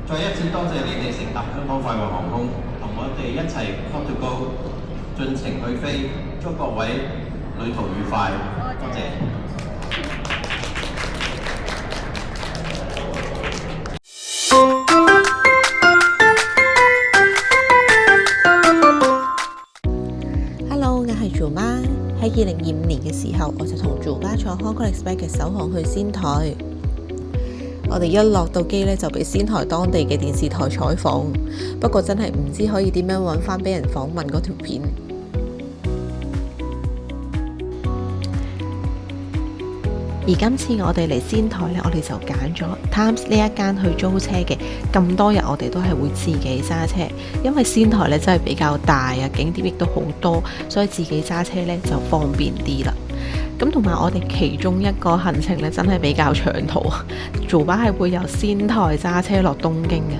再一次多謝你哋乘搭香港快活航空，同我哋一齊 Port to Go，盡情去飛，祝各位旅途愉快，多謝。Hello， 我係做媽。喺2025年嘅時候，我就同做媽坐 Hong Kong Express 嘅首航去仙台。我哋一落到機呢，就被仙台當地嘅電視台採訪，不過真係唔知可以點樣揾翻俾人訪問嗰條片。而今次我哋嚟仙台呢，我哋就揀咗 Times 呢一間去租車嘅。咁多日我哋都係會自己揸車，因為仙台呢真係比較大啊，景點亦都好多，所以自己揸車呢就方便啲啦。咁同埋我哋其中一個行程呢，真係比較長途啊，做巴係會由仙台揸車落東京嘅。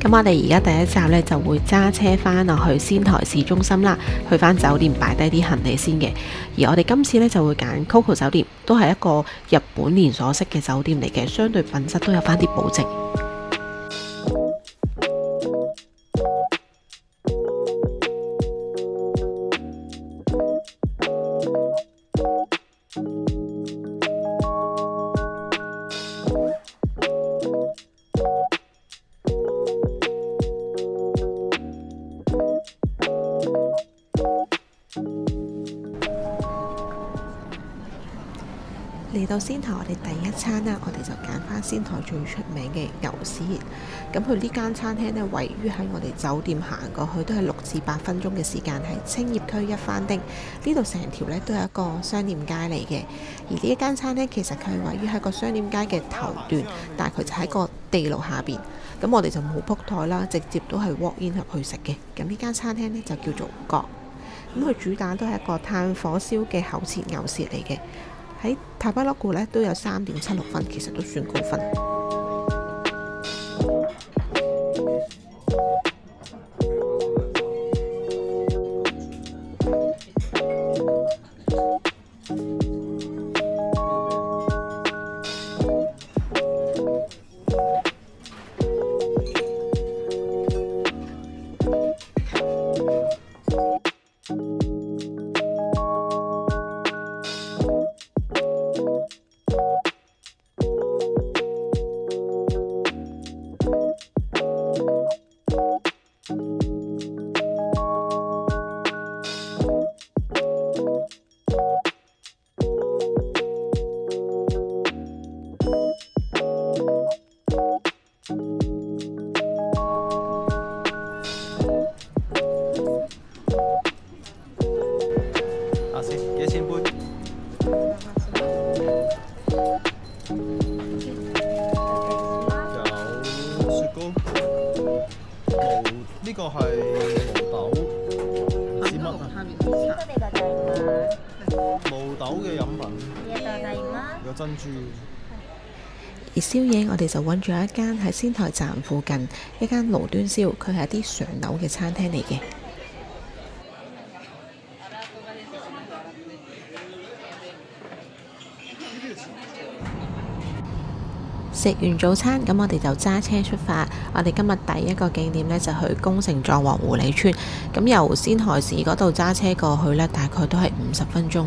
咁我哋而家第一站呢，就會揸車翻落去仙台市中心啦，去翻酒店擺低啲行李先嘅。而我哋今次呢，就會揀 Coco 酒店，都係一個日本連鎖式嘅酒店嚟嘅，相對品質都有翻啲保證。嚟到仙台，我哋第一餐啦，我哋就揀翻仙台最出名嘅牛舌。咁佢呢間餐廳呢，位於喺我哋酒店行過去都係6至8分鐘嘅時間，喺青葉區一番町。呢度成條呢都係一個商店街嚟嘅。而呢一間餐廳其實佢係位於喺個商店街嘅頭段，但係佢就喺個地牢下邊。咁我哋就冇 book 台啦，直接都係 walk in 入去食嘅。咁呢間餐廳呢，就叫做角。咁佢主打都係一個炭火燒嘅厚切牛舌嚟嘅。喺塔巴洛古咧都有3.76分，其實都算高分。呢個係毛豆，是乜啊？毛豆嘅飲品，有珍珠。而宵夜我哋就揾咗一間喺仙台站附近一間爐端燒，佢係一啲上樓嘅餐廳嚟嘅。食完早餐，咁我哋就揸車出發。我哋今日第一個景點呢，就去宮城藏王狐狸村。咁由仙台市嗰度揸車過去呢，大概都係50分鐘。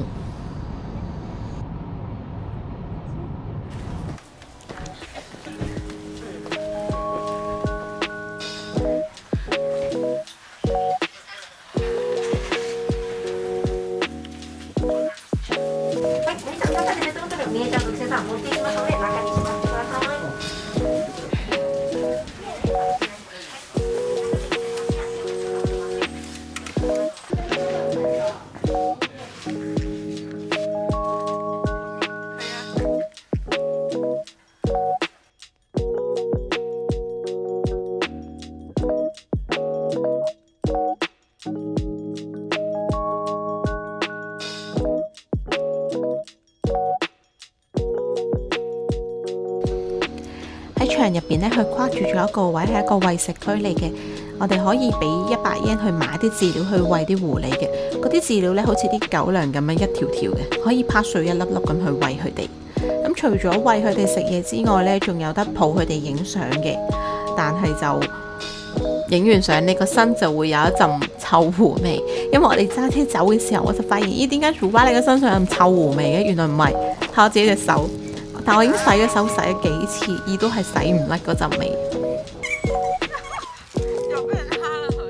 喺場入邊呢，佢跨住咗一個位，係一個餵食區嚟嘅。我哋可以俾100yen去買啲飼料去餵啲狐狸嘅。嗰啲飼料呢，好似啲狗糧咁樣一條條嘅，可以拍碎一粒粒咁去餵佢哋。咁咁除咗餵佢哋食嘢之外呢，仲有得抱佢哋影相嘅，但係就影完相你個身就會有一陣臭狐味，因為我哋揸車走嘅時候，我就發現咦，點解祖巴你個身上有咁臭狐味嘅？原來唔係，睇我自己隻手，但我已經洗咗手洗咗幾次，亦都係洗唔甩嗰陣味。又俾人蝦啦佢。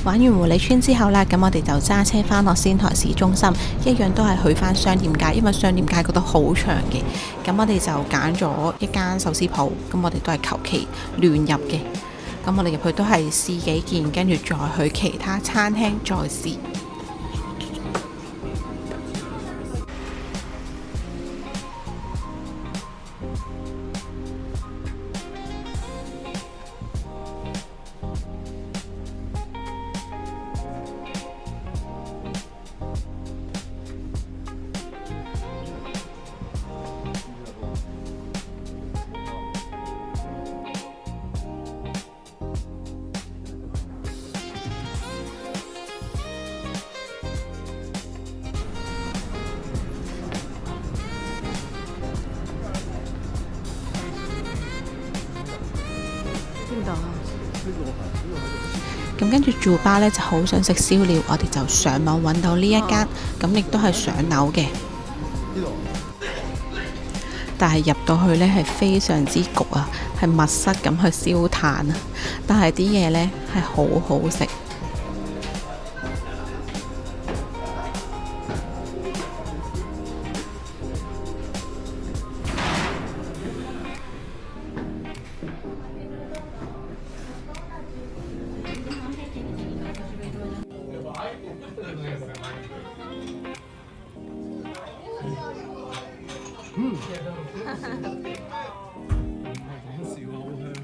玩完狐狸村之後啦，咁我哋就揸車返落仙台市中心，一樣都係去返商店街，因為商店街嗰度好長嘅。咁我哋就揀咗一間壽司鋪，咁我哋都係求其亂入嘅。咁我哋入去都係試幾件，跟住再去其他餐廳再試。咁跟住住巴呢就好想食燒料，我哋就上網揾到呢一間，咁亦都係上樓嘅。但係入到去呢係非常之焗啊，係密室咁去燒炭啊，但係啲嘢呢係好好食。唔係講笑，好香。